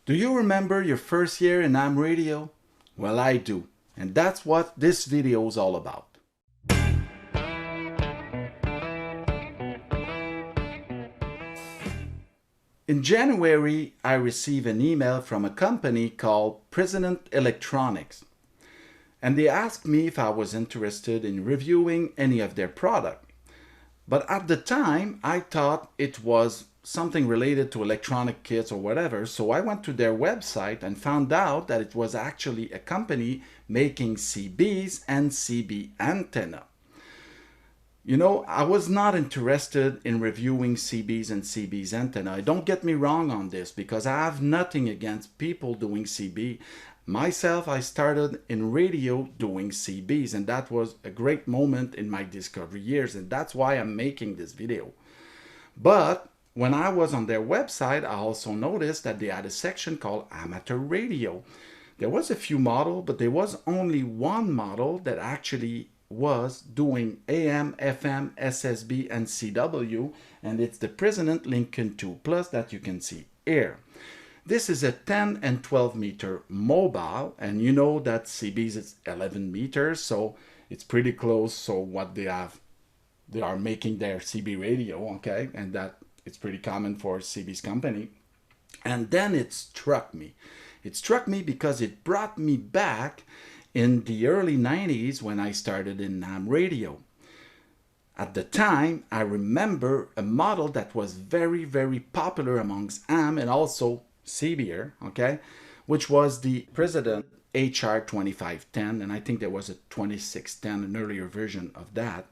Do you remember your first year in AM radio? Well, I do, and that's what this video is all about. In January, I received an email from a company called President Electronics, and they asked me if I was interested in reviewing any of their product. But at the time, I thought it was something related to electronic kits or whatever, so I went to their website and found out that it was actually a company making CBs and CB antenna. You know, I was not interested in reviewing CBs and CB's antenna. Don't get me wrong on this, because I have nothing against people doing CB. Myself, I started in radio doing CBs, and that was a great moment in my discovery years, and that's why I'm making this video. But when I was on their website, I also noticed that they had a section called amateur radio. There was a few models, but there was only one model that actually was doing AM, FM, SSB, and CW, and it's the President Lincoln 2 Plus that you can see here. This is a 10 and 12 meter mobile, and you know that CBs is 11 meters, so it's pretty close. So what they are making their CB radio, okay, and that it's pretty common for CB's company. And then it struck me. It struck me because it brought me back in the early 90s when I started in AM radio. At the time, I remember a model that was very, very popular amongst AM and also CB, okay, which was the President HR 2510, and I think there was a 2610, an earlier version of that.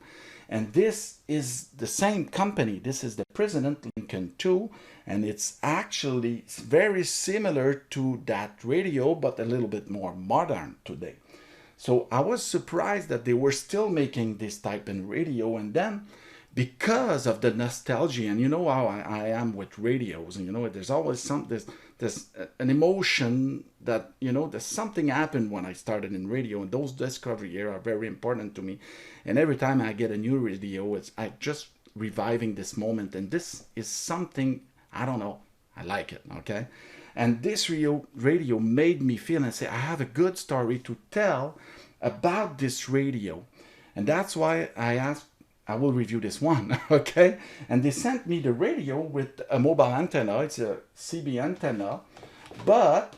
And this is the same company. This is the President Lincoln 2, and it's actually very similar to that radio, but a little bit more modern today. So I was surprised that they were still making this type of radio, and then because of the nostalgia, and you know how I am with radios, and you know there's always there's an emotion that, you know, there's something happened when I started in radio, and those discovery years are very important to me. And every time I get a new radio, I just reviving this moment, and this is something, I don't know, I like it, okay? And this radio made me feel and say, I have a good story to tell about this radio. And that's why I asked, I will review this one, okay? And they sent me the radio with a mobile antenna. It's a CB antenna, but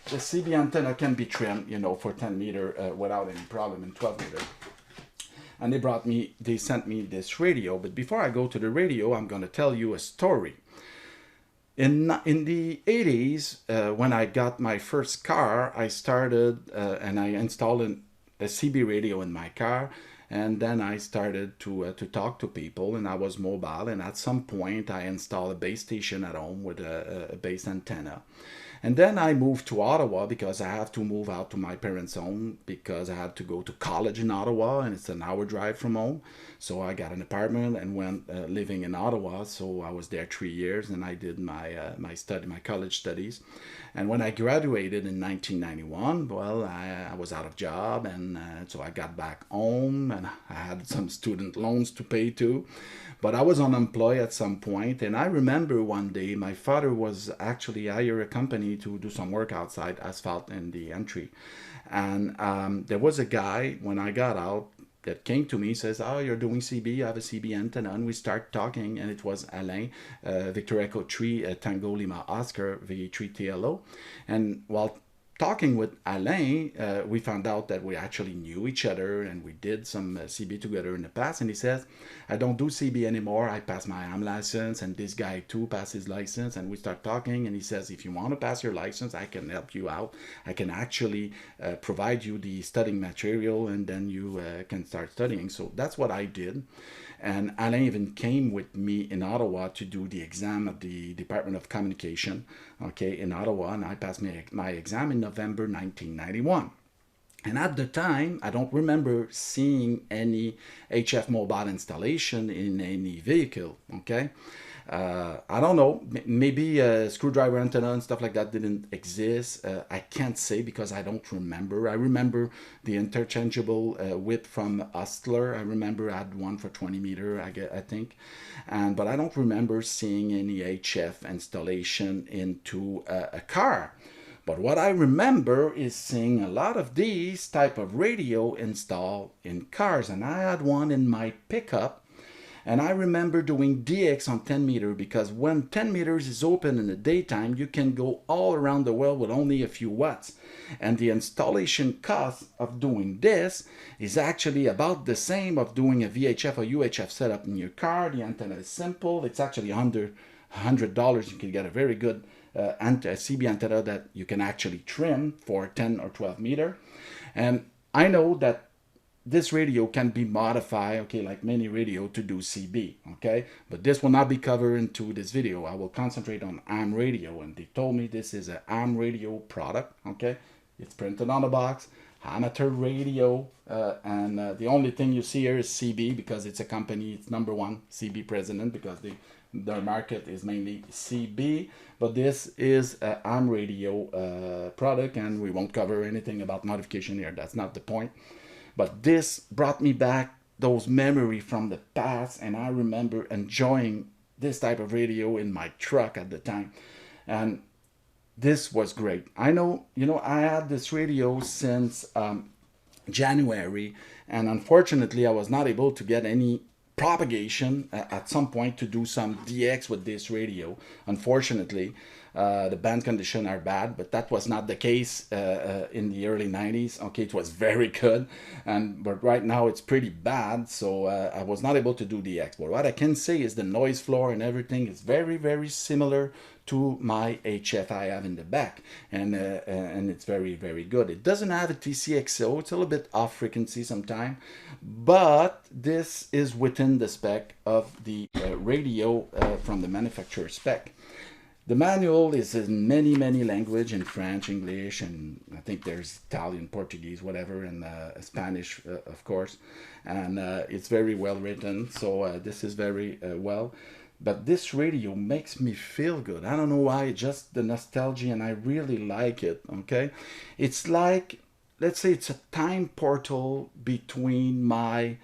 the CB antenna can be trimmed, you know, for 10 meter without any problem, in 12 meter. And they sent me this radio. But before I go to the radio, I'm going to tell you a story. In the 80s, when I got my first car, I started and I installed a CB radio in my car. And then I started to talk to people, and I was mobile. And at some point, I installed a base station at home with a base antenna. And then I moved to Ottawa because I have to move out to my parents' home because I had to go to college in Ottawa, and it's an hour drive from home. So I got an apartment and went living in Ottawa. So I was there 3 years, and I did my college studies. And when I graduated in 1991, well, I was out of job, and so I got back home, and I had some student loans to pay too. But I was unemployed at some point, and I remember one day my father was actually hired a company to do some work outside asphalt in the entry. And there was a guy, when I got out, that came to me, says, oh, you're doing CB, you have a CB antenna. And we start talking, and it was Alain, Victor Echo 3, Tango Lima Oscar, VA3 TLO. And while talking with Alain, we found out that we actually knew each other, and we did some CB together in the past. And he says, I don't do CB anymore. I passed my AM license, and this guy too passed his license. And we start talking, and he says, if you want to pass your license, I can help you out. I can actually provide you the studying material, and then you can start studying. So that's what I did. And Alain even came with me in Ottawa to do the exam at the Department of Communication, okay, in Ottawa, and I passed my exam in November 1991. And at the time, I don't remember seeing any HF mobile installation in any vehicle, okay? I don't know, maybe a screwdriver antenna and stuff like that didn't exist. I can't say because I don't remember. I remember the interchangeable whip from Hustler. I remember I had one for 20 meter, I think. But I don't remember seeing any HF installation into a car. But what I remember is seeing a lot of these type of radio installed in cars. And I had one in my pickup. And I remember doing DX on 10 meter because when 10 meters is open in the daytime, you can go all around the world with only a few watts. And the installation cost of doing this is actually about the same of doing a VHF or UHF setup in your car. The antenna is simple. It's actually under $100. You can get a very good CB antenna that you can actually trim for 10 or 12 meter. And I know that this radio can be modified, okay, like many radio to do CB, okay? But this will not be covered into this video. I will concentrate on AM radio, and they told me this is an AM radio product, okay? It's printed on the box, amateur radio, and the only thing you see here is CB because it's a company, it's #1 CB president because their market is mainly CB, but this is an AM radio product, and we won't cover anything about modification here. That's not the point. But this brought me back those memories from the past, and I remember enjoying this type of radio in my truck at the time. And this was great. I know, I had this radio since January, and unfortunately I was not able to get any propagation at some point to do some DX with this radio. Unfortunately, the band conditions are bad, but that was not the case in the early 90s. Okay, it was very good, but right now it's pretty bad, so I was not able to do DX. But what I can say is the noise floor and everything is very, very similar to my HF I have in the back, and it's very, very good. It doesn't have a TCXO. It's a little bit off frequency sometimes, but this is within the spec of the radio from the manufacturer spec. The manual is in many, many languages, in French, English, and I think there's Italian, Portuguese, whatever, and Spanish, of course. And it's very well written, so this is very well. But this radio makes me feel good. I don't know why, just the nostalgia, and I really like it, okay? It's like, let's say it's a time portal between my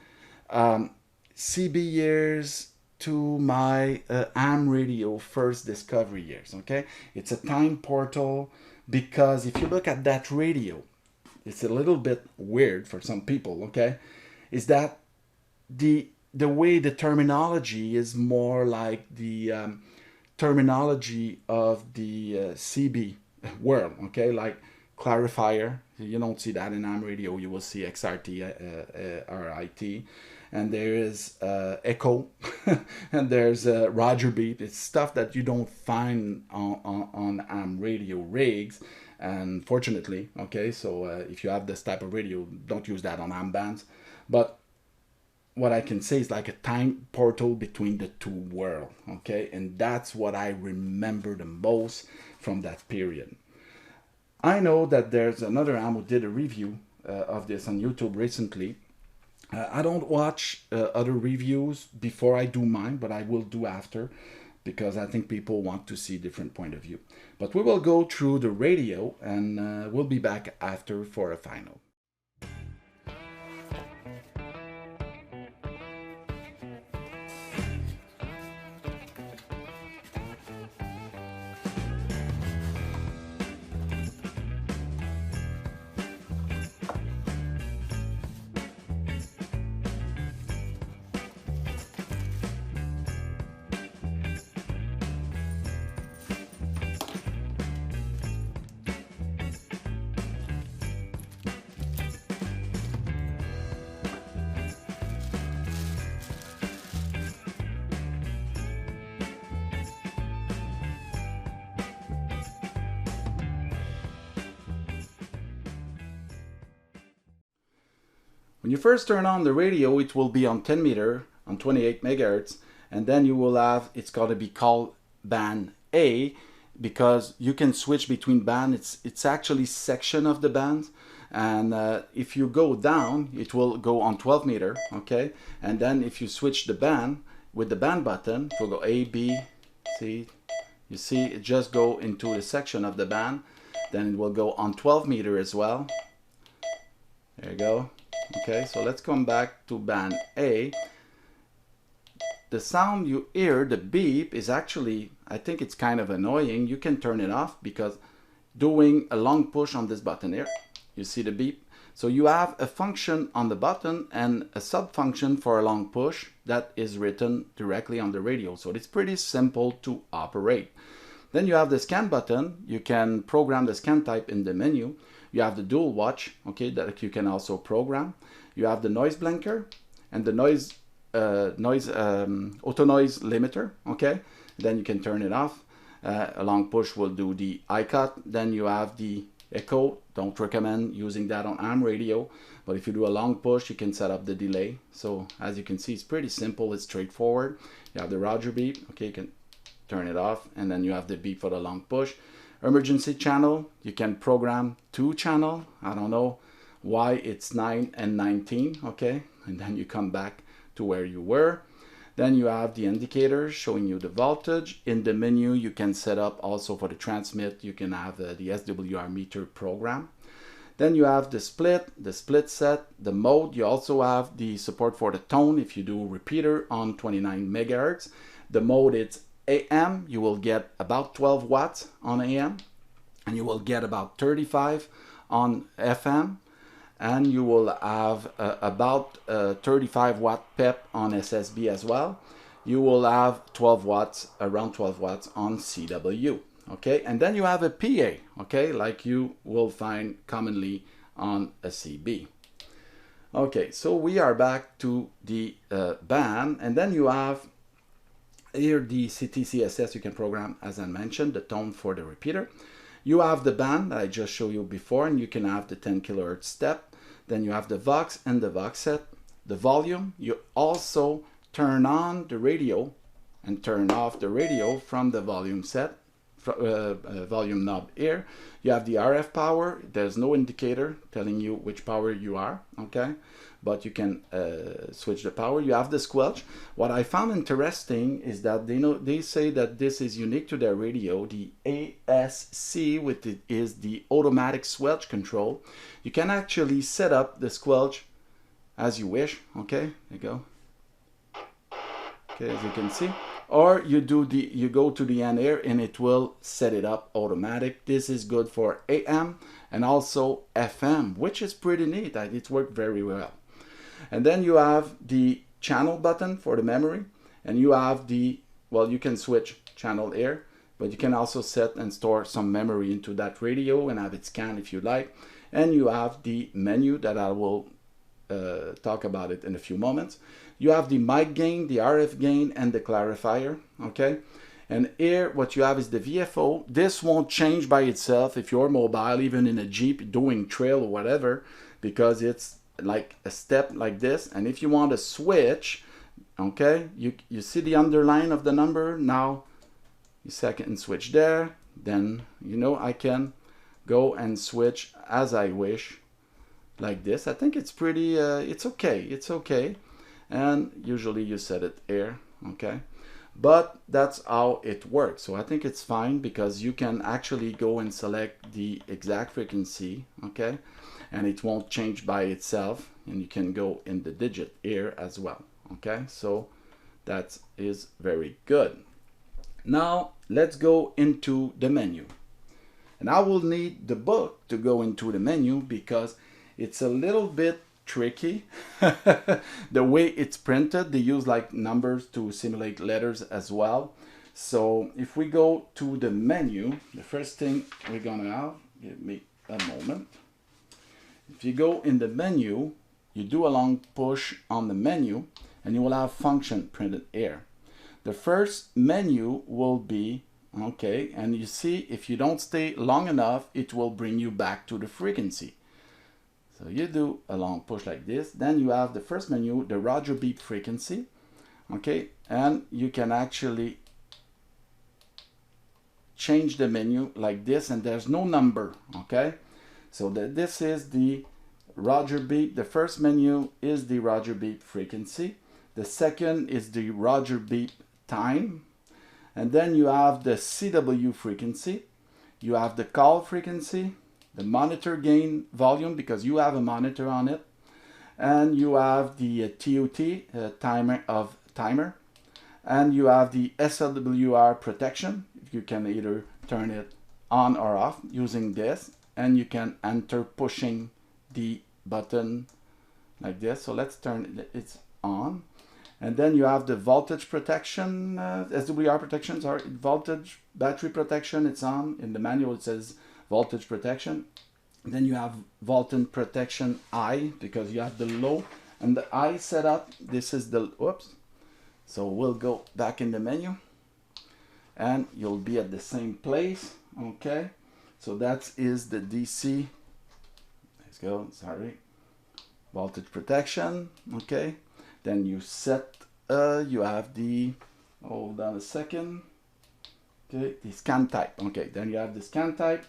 CB years to my AM radio first discovery years, okay? It's a time portal because if you look at that radio, it's a little bit weird for some people, okay? Is that the way the terminology is more like the terminology of the CB world, okay? Like clarifier, you don't see that in AM radio, you will see XRT, RIT, and there is echo, and there's Roger beat. It's stuff that you don't find on AM radio rigs, and fortunately, okay, so if you have this type of radio, don't use that on AM bands. But what I can say is like a time portal between the two worlds, okay? And that's what I remember the most from that period. I know that there's another AM who did a review of this on YouTube recently. I don't watch other reviews before I do mine, but I will do after because I think people want to see different point of view. But we will go through the radio and we'll be back after for a final. When you first turn on the radio, it will be on 10 meter, on 28 megahertz, and then you will have, it's got to be called band A, because you can switch between band. It's actually section of the band, and if you go down, it will go on 12 meter, okay? And then if you switch the band, with the band button, it will go A, B, See, you see it just go into a section of the band. Then it will go on 12 meter as well. There you go. Okay, so let's come back to band A. The sound you hear, the beep, is actually, I think it's kind of annoying. You can turn it off because doing a long push on this button here, you see the beep. So you have a function on the button and a sub-function for a long push that is written directly on the radio. So it's pretty simple to operate. Then you have the scan button. You can program the scan type in the menu. You have the dual watch, okay, that you can also program. You have the noise blanker and the auto noise limiter, okay. Then you can turn it off. A long push will do the high cut. Then you have the echo. Don't recommend using that on AM radio, but if you do a long push, you can set up the delay. So as you can see, it's pretty simple, it's straightforward. You have the Roger beep, okay, you can turn it off, and then you have the beep for the long push. Emergency channel, you can program 2 channel. I don't know why it's 9 and 19, okay, and then you come back to where you were. Then you have the indicators showing you the voltage. In the menu, you can set up also for the transmit, you can have the SWR meter program. Then you have the split set, the mode. You also have the support for the tone if you do repeater on 29 megahertz. The mode, it's AM. You will get about 12 watts on AM, and you will get about 35 on FM. And you will have about 35 watt PEP on SSB as well. You will have 12 watts, around 12 watts on CW, okay? And then you have a PA, okay, like you will find commonly on a CB. Okay, so we are back to the band, and then you have here the CTCSS you can program, as I mentioned, the tone for the repeater. You have the band that I just showed you before, and you can have the 10 kilohertz step. Then you have the Vox and the Vox set, the volume. You also turn on the radio and turn off the radio from the volume set, volume knob here. You have the RF power. There's no indicator telling you which power you are, okay? But you can switch the power. You have the squelch. What I found interesting is that they say that this is unique to their radio. The ASC, which is the automatic squelch control. You can actually set up the squelch as you wish. Okay, there you go. Okay, as you can see. Or you go to the end here and it will set it up automatic. This is good for AM and also FM, which is pretty neat. It worked very well. And then you have the channel button for the memory, and you have you can switch channel here, but you can also set and store some memory into that radio and have it scan if you like. And you have the menu that I will talk about it in a few moments. You have the mic gain, the RF gain, and the clarifier, okay? And here what you have is the VFO. This won't change by itself if you're mobile, even in a Jeep doing trail or whatever, because it's like a step like this. And if you want to switch, okay, you see the underline of the number. Now you second switch there, then I can go and switch as I wish like this. I think it's pretty it's okay, and usually you set it here, okay, but that's how it works. So I think it's fine because you can actually go and select the exact frequency, okay, and it won't change by itself, and you can go in the digit here as well, okay. So that is very good. Now let's go into the menu, and I will need the book to go into the menu because it's a little bit tricky the way it's printed. They use like numbers to simulate letters as well. So if we go to the menu, the first thing we're gonna have, give me a moment. If you go in the menu, you do a long push on the menu and you will have function printed here. The first menu will be, okay, and you see if you don't stay long enough, it will bring you back to the frequency. So you do a long push like this, then you have the first menu, the Roger beep frequency, okay, and you can actually change the menu like this, and there's no number, okay. So this is the Roger beep. The first menu is the Roger beep frequency. The second is the Roger beep time. And then you have the CW frequency, you have the call frequency, the monitor gain volume because you have a monitor on it, and you have the TOT, timer, and you have the SLWR protection. You can either turn it on or off using this, and you can enter pushing the button like this. So let's turn it on. And then you have the voltage protection, SWR protection, sorry, voltage battery protection, it's on. In the manual it says voltage protection. And then you have voltage protection I, because you have the low and the I setup. This is the, whoops. So we'll go back in the menu and you'll be at the same place, okay? So that is the DC, let's go, sorry, voltage protection, okay? Then you set, you have the, hold on a second, okay, the scan type, okay, then you have the scan type,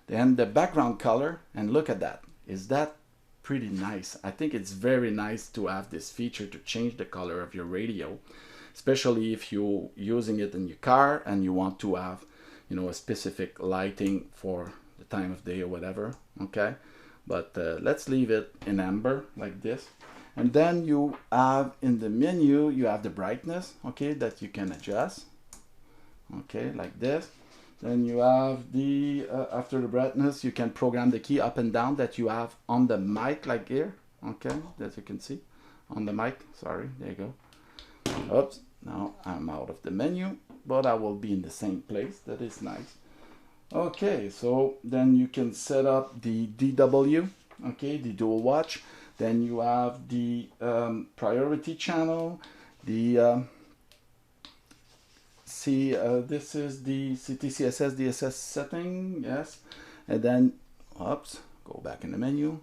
then the background color, and look at that. Is that pretty nice? I think it's very nice to have this feature to change the color of your radio, especially if you're using it in your car and you want to have, you know, a specific lighting for the time of day or whatever, okay? But let's leave it in amber like this. And then you have in the menu, you have the brightness, okay, that you can adjust, okay, like this. Then you have the, after the brightness, you can program the key up and down that you have on the mic, like here, okay, that you can see on the mic, sorry, there you go. Oops, now I'm out of the menu, but I will be in the same place, that is nice. Okay, so then you can set up the DW, okay, the dual watch. Then you have the priority channel, the this is the CTCSS DSS setting, yes. And then, oops, go back in the menu.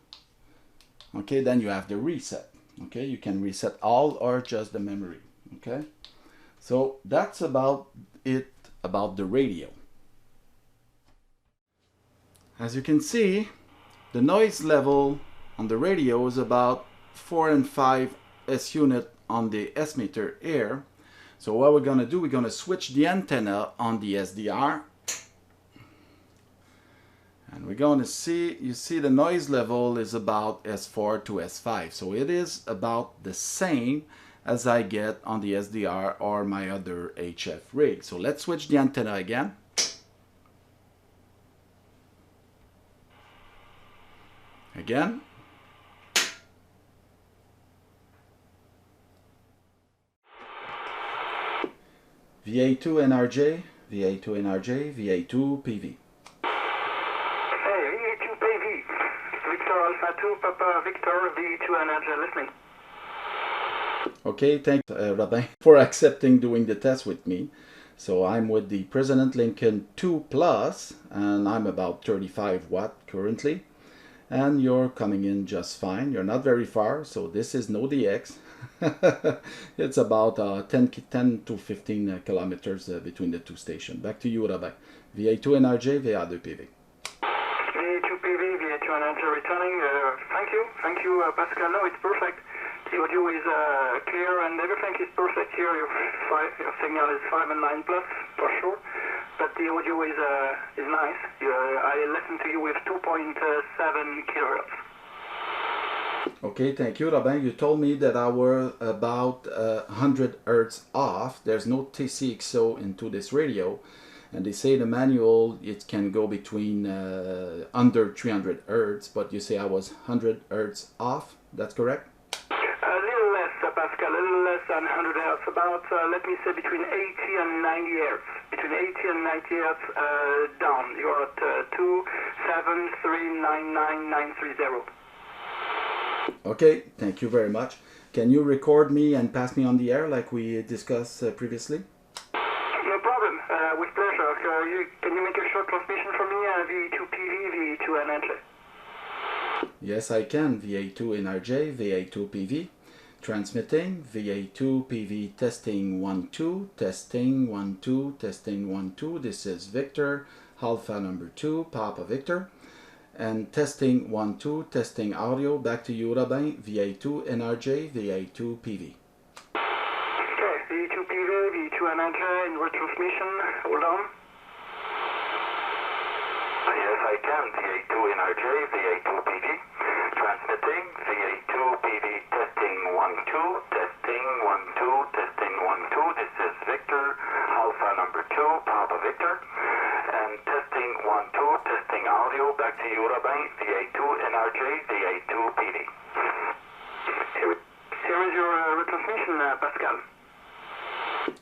Okay, then you have the reset. Okay, you can reset all or just the memory. Okay, so that's about it about the radio. As you can see, the noise level on the radio is about 4 and 5 S unit on the S meter here. So what we're going to do, we're going to switch the antenna on the SDR. And we're going to see, you see the noise level is about S4 to S5. So it is about the same as I get on the SDR or my other HF rig. So let's switch the antenna again. Again. VA2 NRJ, VA2 NRJ, VA2PV. Hey, VA2PV, Victor Alpha 2, Papa Victor, VA2 NRJ listening. Okay, thanks Robin for accepting doing the test with me. So I'm with the President Lincoln 2 Plus and I'm about 35 watt currently. And you're coming in just fine. You're not very far, so this is no DX. It's about 10 to 15 kilometers between the two stations. Back to you, Robin. VA2 NRJ, VA2PV. VA2PV, VA2 NRJ returning. Thank you, Pascal. No, it's perfect. The audio is clear and everything is perfect here. Your signal is 5 and 9 plus for sure. But the audio is nice. I listened to you with 2.7 kilohertz. Okay, thank you, Robin. You told me that I were about 100 hertz off. There's no TCXO into this radio. And they say the manual, it can go between under 300 hertz. But you say I was 100 hertz off. That's correct? A little less, Pascal, a little less than 100 hertz. About, let me say, between 80 and 90 hertz. Between 80 and 90 hertz down. You're at 273999930. Okay, thank you very much. Can you record me and pass me on the air like we discussed previously? No problem, with pleasure. Can you make a short transmission for me, VA2PV, VA2 NRJ? Yes, I can. VA2 NRJ, VA2PV. Transmitting, VA2PV testing 1 2, testing 1 2, testing 1 2. This is Victor, Alpha number 2, Papa Victor. And testing 1 2, testing audio. Back to you, Robin. VA2 NRJ, VA2PV. Okay, VA2PV, VA2 NRJ. manager in retransmission. Hold on. Yes, I can. VA2NRJ, VA2PV. Transmitting. VA2PV testing 1-2. Testing 1-2. Testing 1-2. This is Victor. Alpha number 2. Papa Victor. And testing 1-2. Testing audio. Back to you, Robin. VA2NRJ, VA2PV. Here is your retransmission, Pascal.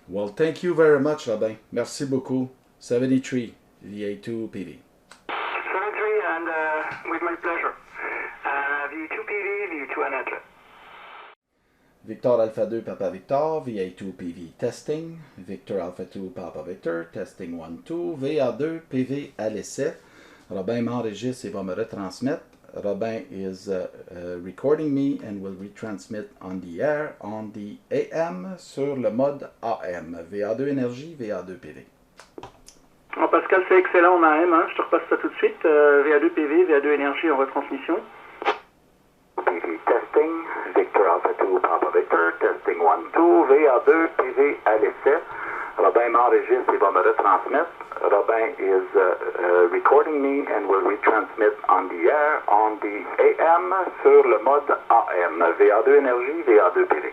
Well, thank you very much, Robin. Merci beaucoup. 73, VA2PV. 73, and with my pleasure. VA2PV, VA2NRJ. Victor Alpha 2 Papa Victor, VA2PV testing. Victor Alpha 2 Papa Victor, testing 1-2. VA2PV à l'essai. Robin m'enregistre et va me retransmettre. Robin is recording me and will retransmit on the air on the AM sur le mode AM. VA2 énergie, VA2PV. Oh, Pascal, c'est excellent en AM, hein. Je te repasse ça tout de suite. VA2PV, VA2 énergie en retransmission. PV testing. Victor Alpha 2 Papa Victor. Testing 1-2. VA2PV à l'essai. Robin m'enregistre et va me retransmettre. Robin is recording me and will retransmit on the air on the AM sur le mode AM. VA2 énergie, VA2PV.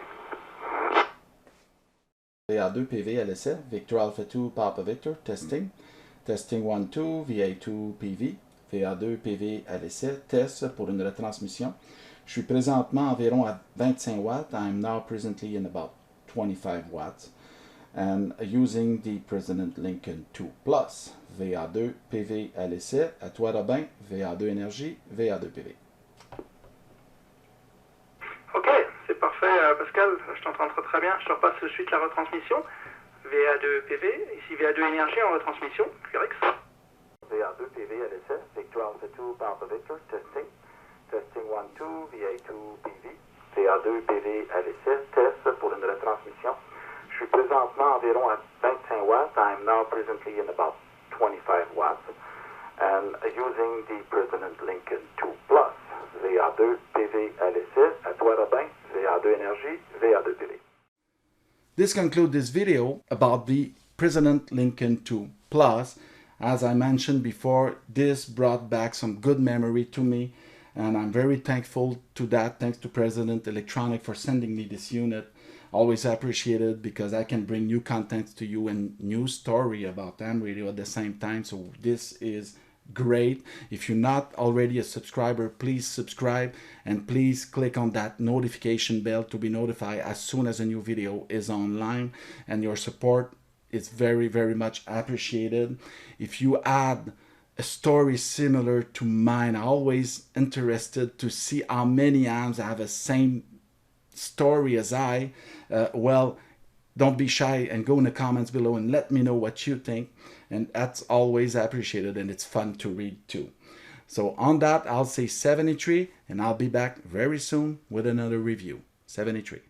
VA2PV à l'essai. Victor Alpha 2 Papa Victor testing. Testing 1-2. VA2PV. VA2PV à l'essai. Test pour une retransmission. Je suis présentement environ à 25 watts. I'm now presently in about 25 watts. And using the President Lincoln 2 Plus, VA2PV à l'essai. À toi, Robin, VA2 énergie, VA2PV. Ok, c'est parfait, Pascal. Je t'entends très bien. Je te repasse tout de suite la retransmission. VA2PV, ici VA2 énergie en retransmission. Rex. VA2PV à l'essai. Victor Alpha 2 Papa Victor. Testing. Testing 1-2. VA2PV. VA2PV à l'essai. Test pour une retransmission. Je suis présentement environ à 25 watts. I'm now presently in about 25 watts. And using the President Lincoln 2 Plus, VA2PV à l'essai. À toi, Robin, VA2 énergie, VA2PV. This concludes this video about the President Lincoln 2 Plus. As I mentioned before, this brought back some good memory to me, and I'm very thankful to that. Thanks to President Electronic for sending me this unit. Always appreciated because I can bring new content to you and new story about AM radio at the same time. So this is great. If you're not already a subscriber, please subscribe and please click on that notification bell to be notified as soon as a new video is online. And your support is very, very much appreciated. If you add a story similar to mine, I'm always interested to see how many AMs have the same story as I. Well, don't be shy and go in the comments below and let me know what you think, and that's always appreciated and it's fun to read too. So on that, I'll say 73 and I'll be back very soon with another review. 73.